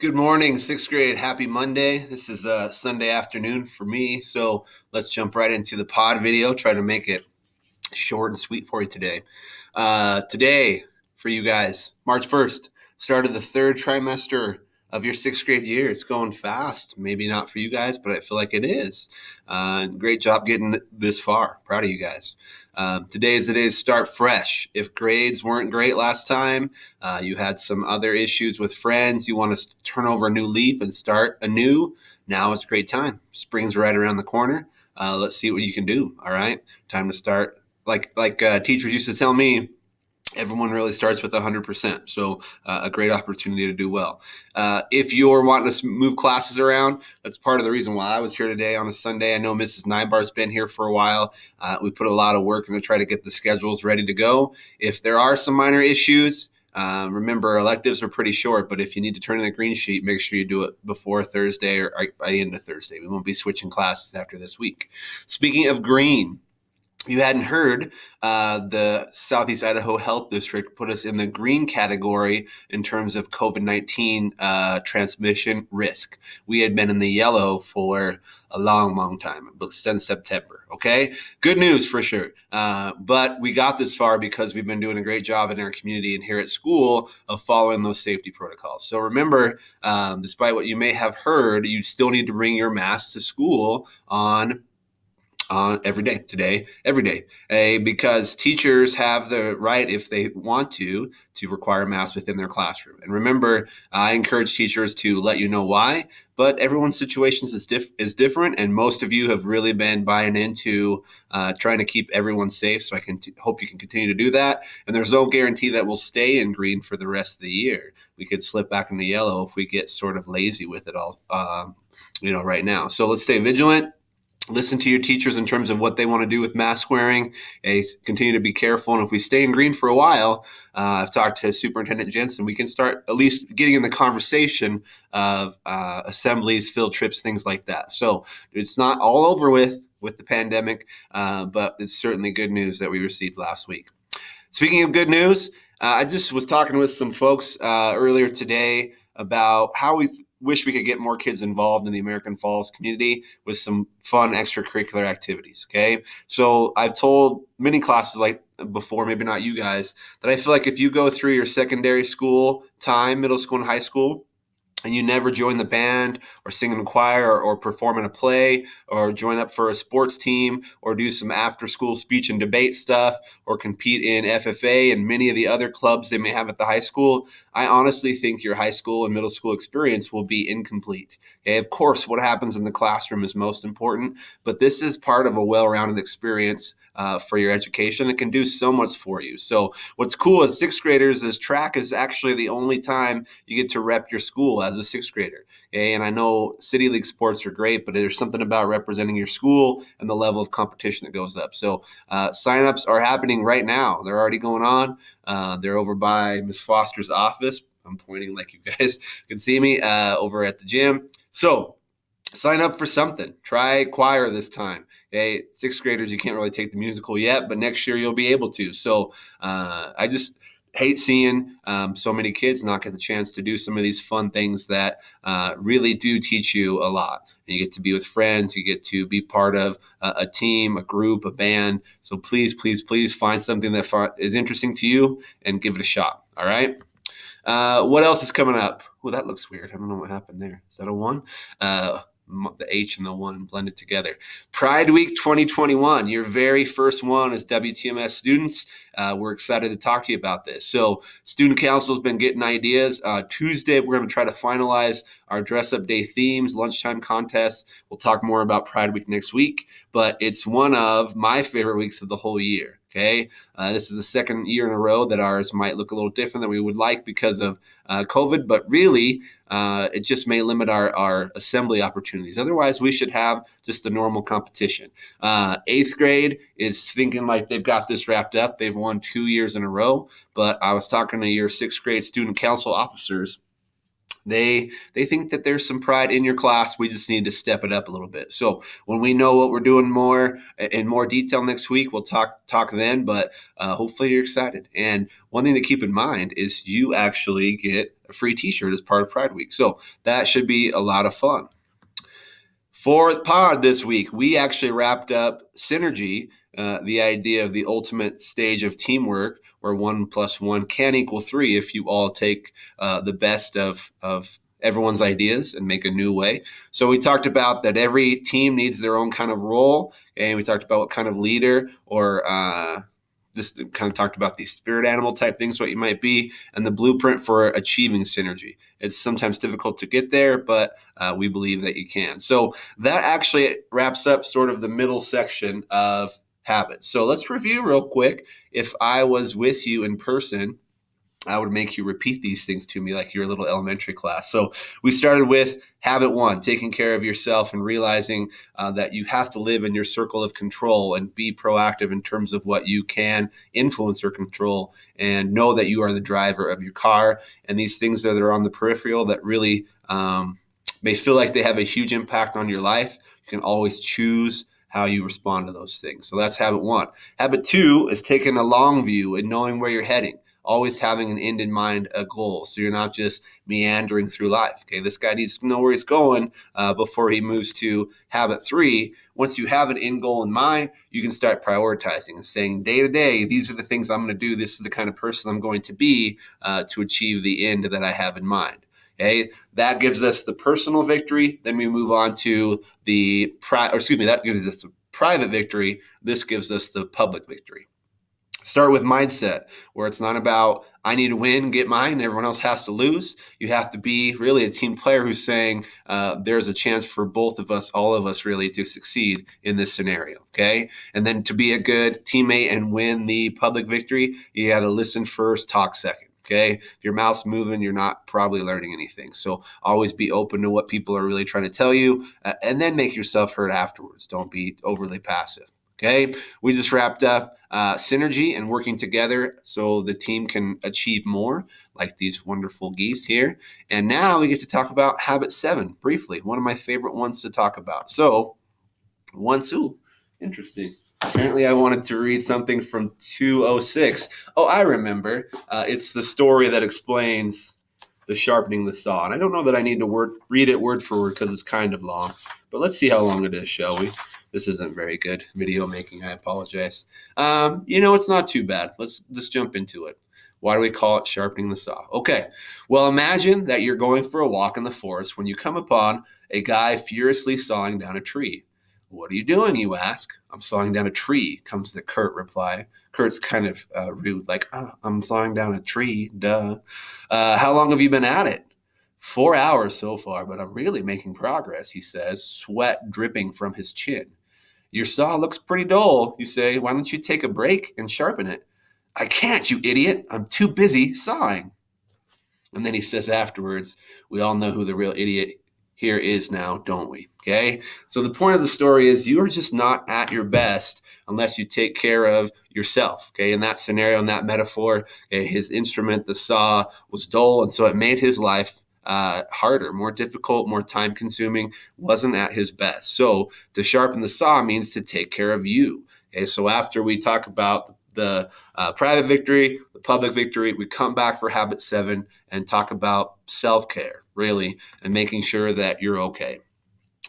Good morning, sixth grade. Happy Monday. This is a Sunday afternoon for me, so let's jump right into the pod video. Try to make it short and sweet for you today. Today, for you guys, March 1st, start of the third trimester of your sixth grade year. It's going fast. Maybe not for you guys, but I feel like it is. Great job getting this far. Proud of you guys. Today is the day to start fresh. If grades weren't great last time, you had some other issues with friends, you want to turn over a new leaf and start anew, now is a great time. Spring's right around the corner. Let's see what you can do. All right. Time to start. Like teachers used to tell me, everyone really starts with 100%. So a great opportunity to do well. If you're wanting to move classes around, that's part of the reason why I was here today on a Sunday. I know Mrs. Nybar's been here for a while. We put a lot of work into try to get the schedules ready to go. If there are some minor issues, remember, electives are pretty short, but if you need to turn in a green sheet, make sure you do it before Thursday or by the end of Thursday. We won't be switching classes after this week. Speaking of green, you hadn't heard, the Southeast Idaho Health District put us in the green category in terms of COVID-19 transmission risk. We had been in the yellow for a long time, but since September. Okay, good news for sure. But we got this far because we've been doing a great job in our community and here at school of following those safety protocols. So remember, despite what you may have heard, you still need to bring your mask to school on every day, because teachers have the right, if they want to require masks within their classroom. And remember, I encourage teachers to let you know why, but everyone's situations is different, and most of you have really been buying into trying to keep everyone safe. So I can hope you can continue to do that. And there's no guarantee that we'll stay in green for the rest of the year. We could slip back into yellow if we get sort of lazy with it all, right now. So let's stay vigilant. Listen to your teachers in terms of what they want to do with mask wearing. Continue to be careful. And if we stay in green for a while, I've talked to Superintendent Jensen, we can start at least getting in the conversation of assemblies, field trips, things like that. So it's not all over with the pandemic, but it's certainly good news that we received last week. Speaking of good news, I just was talking with some folks earlier today about how we wish we could get more kids involved in the American Falls community with some fun extracurricular activities. Okay. So I've told many classes like before, maybe not you guys, that I feel like if you go through your secondary school time, middle school and high school, and you never join the band or sing in a choir or perform in a play or join up for a sports team or do some after school speech and debate stuff or compete in FFA and many of the other clubs they may have at the high school, I honestly think your high school and middle school experience will be incomplete. Okay, of course, what happens in the classroom is most important, but this is part of a well-rounded experience for your education. It can do so much for you. So what's cool as sixth graders is track is actually the only time you get to rep your school as a sixth grader. Okay? And I know City League sports are great, but there's something about representing your school and the level of competition that goes up. So signups are happening right now. They're already going on. They're over by Ms. Foster's office. I'm pointing like you guys can see me over at the gym. So sign up for something. Try choir this time. Okay, sixth graders, you can't really take the musical yet, but next year you'll be able to. So I just hate seeing so many kids not get the chance to do some of these fun things that really do teach you a lot. And you get to be with friends. You get to be part of a team, a group, a band. So please, please, please find something that is interesting to you and give it a shot. All right. What else is coming up? Oh, that looks weird. I don't know what happened there. Is that a one? The H and the one blended together. Pride Week 2021, your very first one as WTMS students. We're excited to talk to you about this. So student council has been getting ideas. Tuesday, we're going to try to finalize our dress up day themes, lunchtime contests. We'll talk more about Pride Week next week, but it's one of my favorite weeks of the whole year. Okay, this is the second year in a row that ours might look a little different than we would like because of COVID, but really it just may limit our assembly opportunities. Otherwise, we should have just a normal competition. Eighth grade is thinking like they've got this wrapped up. They've won 2 years in a row, but I was talking to your sixth grade student council officers. They think that there's some pride in your class. We just need to step it up a little bit. So when we know what we're doing more in more detail next week, we'll talk then. But hopefully you're excited. And one thing to keep in mind is you actually get a free T-shirt as part of Pride Week. So that should be a lot of fun. For the pod this week, we actually wrapped up Synergy, the idea of the ultimate stage of teamwork where 1+1 can equal 3 if you all take the best of everyone's ideas and make a new way. So we talked about that every team needs their own kind of role, and we talked about what kind of leader or just kind of talked about these spirit animal type things, what you might be, and the blueprint for achieving synergy. It's sometimes difficult to get there, but we believe that you can. So that actually wraps up sort of the middle section of habits. So let's review real quick. If I was with you in person, I would make you repeat these things to me like your little elementary class. So we started with habit 1, taking care of yourself and realizing that you have to live in your circle of control and be proactive in terms of what you can influence or control, and know that you are the driver of your car. And these things that are on the peripheral that really may feel like they have a huge impact on your life, you can always choose how you respond to those things. So that's habit 1. Habit 2 is taking a long view and knowing where you're heading. Always having an end in mind, a goal. So you're not just meandering through life. Okay, this guy needs to know where he's going before he moves to habit 3. Once you have an end goal in mind, you can start prioritizing and saying day to day, these are the things I'm going to do. This is the kind of person I'm going to be to achieve the end that I have in mind. Okay, that gives us the personal victory. Then we move on to that gives us the private victory. This gives us the public victory. Start with mindset, where it's not about I need to win, get mine, and everyone else has to lose. You have to be really a team player who's saying there's a chance for both of us, all of us really, to succeed in this scenario, okay? And then to be a good teammate and win the public victory, you got to listen first, talk second. Okay, if your mouth's moving, you're not probably learning anything. So always be open to what people are really trying to tell you, and then make yourself heard afterwards. Don't be overly passive. Okay, we just wrapped up synergy and working together so the team can achieve more, like these wonderful geese here. And now we get to talk about habit 7 briefly, one of my favorite ones to talk about. So, interesting. Apparently, I wanted to read something from 206. Oh, I remember. It's the story that explains the sharpening the saw. And I don't know that I need to read it word for word because it's kind of long. But let's see how long it is, shall we? This isn't very good video making. I apologize. It's not too bad. Let's just jump into it. Why do we call it sharpening the saw? Okay. Well, imagine that you're going for a walk in the forest when you come upon a guy furiously sawing down a tree. What are you doing, you ask? I'm sawing down a tree, comes the curt reply. Kurt's kind of rude, like, I'm sawing down a tree, duh. How long have you been at it? 4 hours so far, but I'm really making progress, he says, sweat dripping from his chin. Your saw looks pretty dull, you say. Why don't you take a break and sharpen it? I can't, you idiot. I'm too busy sawing. And then he says afterwards, we all know who the real idiot here is now, don't we? Okay? So the point of the story is you are just not at your best unless you take care of yourself. Okay? In that scenario, in that metaphor, okay, his instrument, the saw, was dull, and so it made his life harder, more difficult, more time consuming, wasn't at his best. So to sharpen the saw means to take care of you. Okay, so after we talk about the private victory, the public victory, we come back for habit 7 and talk about self-care, really, and making sure that you're okay.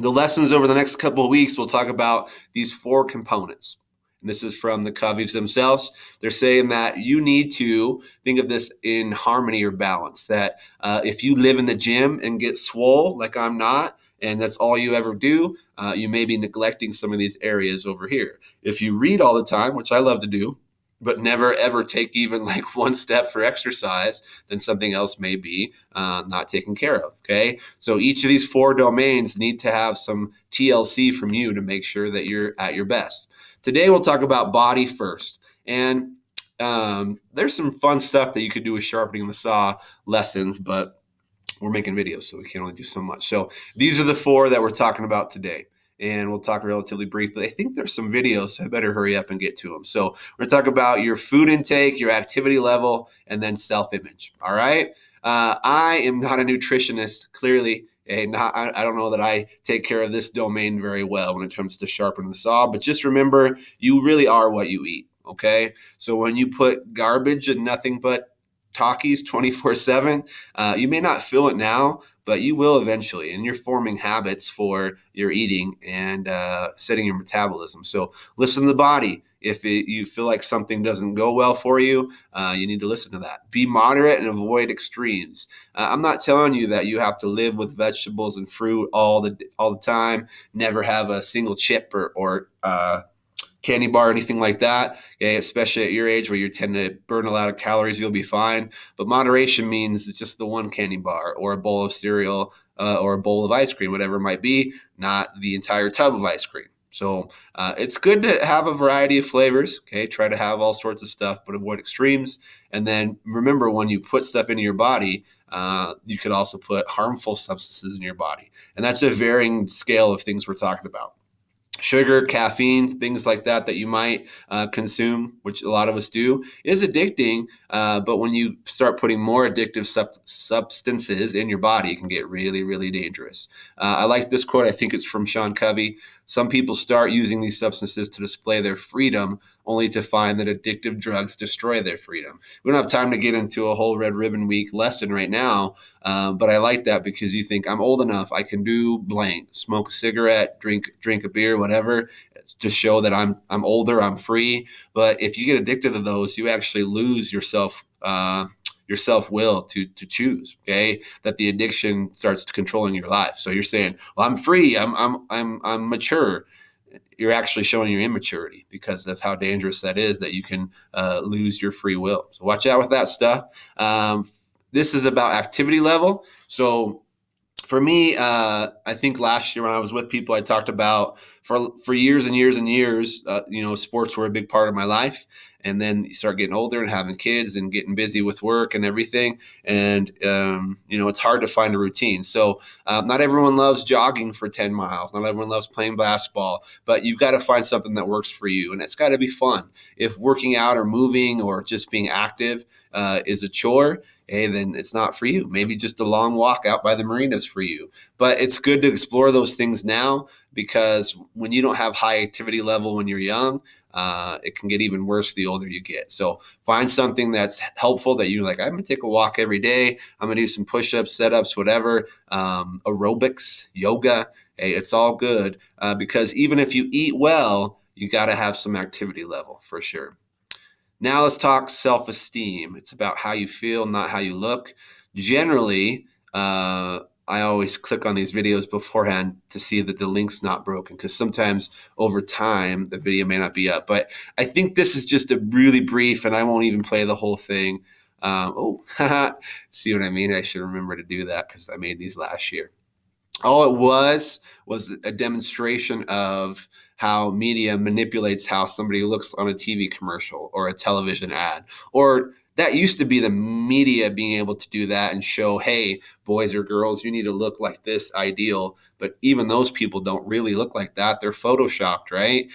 The lessons over the next couple of weeks, we'll talk about these 4 components. And this is from the Covey's themselves. They're saying that you need to think of this in harmony or balance, that if you live in the gym and get swole like I'm not, and that's all you ever do, you may be neglecting some of these areas over here. If you read all the time, which I love to do, but never ever take even like one step for exercise, then something else may be not taken care of, okay? So each of these 4 domains need to have some TLC from you to make sure that you're at your best. Today we'll talk about body first. And there's some fun stuff that you could do with sharpening the saw lessons, but we're making videos, so we can only do so much. So these are the 4 that we're talking about today. And we'll talk relatively briefly. I think there's some videos, so I better hurry up and get to them. So we're going to talk about your food intake, your activity level, and then self-image. All right? I am not a nutritionist, clearly. I don't know that I take care of this domain very well when it comes to sharpening the saw, but just remember, you really are what you eat, okay? So when you put garbage and nothing but Takis 24/7, you may not feel it now, but you will eventually, and you're forming habits for your eating and setting your metabolism. So listen to the body. If you feel like something doesn't go well for you, you need to listen to that. Be moderate and avoid extremes. I'm not telling you that you have to live with vegetables and fruit all the time. Never have a single chip or candy bar or anything like that. Okay, especially at your age where you tend to burn a lot of calories, you'll be fine. But moderation means just the one candy bar or a bowl of cereal or a bowl of ice cream, whatever it might be, not the entire tub of ice cream. So it's good to have a variety of flavors. Okay, try to have all sorts of stuff, but avoid extremes. And then remember, when you put stuff into your body, you could also put harmful substances in your body, and that's a varying scale of things we're talking about. Sugar, caffeine, things like that you might consume, which a lot of us do, is addicting. But when you start putting more addictive substances in your body, it can get really, really dangerous. I like this quote. I think it's from Sean Covey. Some people start using these substances to display their freedom, only to find that addictive drugs destroy their freedom. We don't have time to get into a whole Red Ribbon Week lesson right now, but I like that because you think I'm old enough, I can do blank, smoke a cigarette, drink a beer, whatever, to show that I'm older, I'm free. But if you get addicted to those, you actually lose yourself. Your self will to choose. Okay, that the addiction starts controlling your life. So you're saying, "Well, I'm free. I'm mature." You're actually showing your immaturity because of how dangerous that is. That you can lose your free will. So watch out with that stuff. This is about activity level. So for me, I think last year when I was with people, I talked about for years and years and years, sports were a big part of my life. And then you start getting older and having kids and getting busy with work and everything. And, it's hard to find a routine. So not everyone loves jogging for 10 miles. Not everyone loves playing basketball. But you've got to find something that works for you. And it's got to be fun. If working out or moving or just being active is a chore, hey, then it's not for you. Maybe just a long walk out by the marinas for you. But it's good to explore those things now because when you don't have high activity level when you're young, it can get even worse the older you get. So find something that's helpful that you're like, I'm going to take a walk every day. I'm going to do some push-ups, set-ups, whatever, aerobics, yoga. Hey, it's all good because even if you eat well, you got to have some activity level for sure. Now let's talk self-esteem. It's about how you feel, not how you look. Generally, I always click on these videos beforehand to see that the link's not broken because sometimes over time the video may not be up. But I think this is just a really brief, and I won't even play the whole thing. See what I mean? I should remember to do that because I made these last year. All it was a demonstration of how media manipulates how somebody looks on a TV commercial or a television ad. Or that used to be the media being able to do that and show, hey, boys or girls, you need to look like this ideal. But even those people don't really look like that. They're photoshopped, right?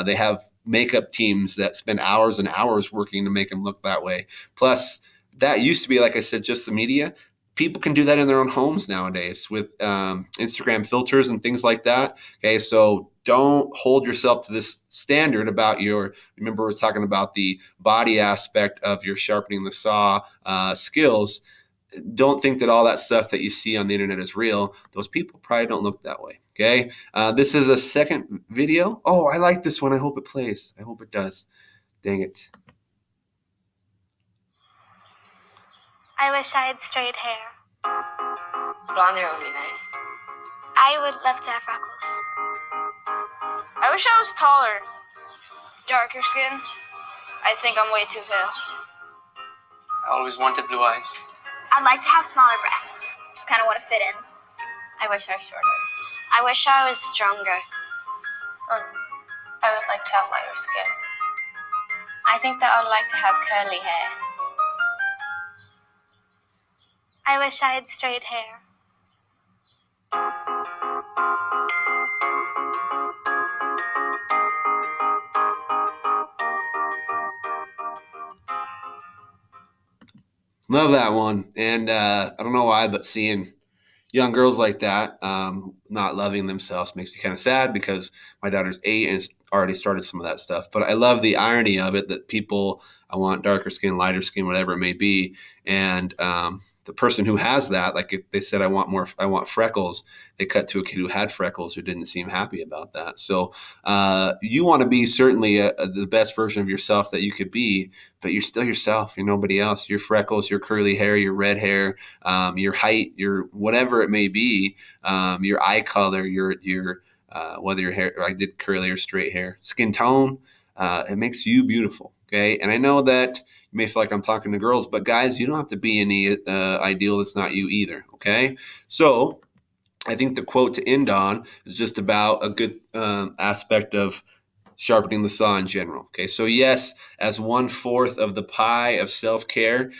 They have makeup teams that spend hours and hours working to make them look that way. Plus, that used to be, like I said, just the media. People can do that in their own homes nowadays with Instagram filters and things like that. Okay, so don't hold yourself to this standard about remember we're talking about the body aspect of your sharpening the saw skills. Don't think that all that stuff that you see on the internet is real. Those people probably don't look that way. Okay, this is a second video. Oh, I like this one. I hope it plays. I hope it does. Dang it. I wish I had straight hair. Blonde hair would be nice. I would love to have freckles. I wish I was taller. Darker skin. I think I'm way too pale. I always wanted blue eyes. I'd like to have smaller breasts. Just kind of want to fit in. I wish I was shorter. I wish I was stronger. I would like to have lighter skin. I think that I would like to have curly hair. I wish I had straight hair. Love that one. And I don't know why, but seeing young girls like that not loving themselves makes me kind of sad because my daughter's 8 and has already started some of that stuff. But I love the irony of it that people, I want darker skin, lighter skin, whatever it may be, and the person who has that, like if they said I want freckles, they cut to a kid who had freckles who didn't seem happy about that. So you want to be certainly the best version of yourself that you could be, but you're still yourself. You're nobody else. Your freckles, your curly hair, your red hair, your height, your whatever it may be, your eye color, your whether your hair, I did curly or straight hair, skin tone, it makes you beautiful. Okay, and I know that you may feel like I'm talking to girls, but guys, you don't have to be any ideal that's not you either. Okay, so I think the quote to end on is just about a good aspect of sharpening the saw in general. Okay, so yes, as 1/4 of the pie of self care,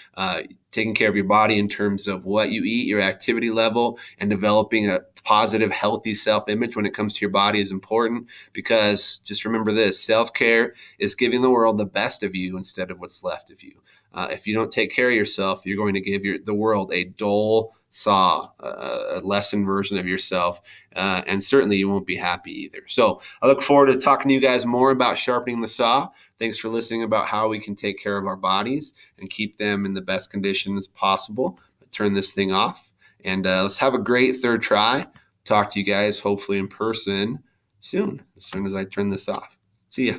taking care of your body in terms of what you eat, your activity level, and developing a positive, healthy self image when it comes to your body is important because just remember this self care is giving the world the best of you instead of what's left of you. If you don't take care of yourself, you're going to give the world a dull saw, a lessened version of yourself, and certainly you won't be happy either. So I look forward to talking to you guys more about sharpening the saw. Thanks for listening about how we can take care of our bodies and keep them in the best conditions possible. Turn this thing off and let's have a great third try. Talk to you guys hopefully in person soon, as soon as I turn this off. See ya.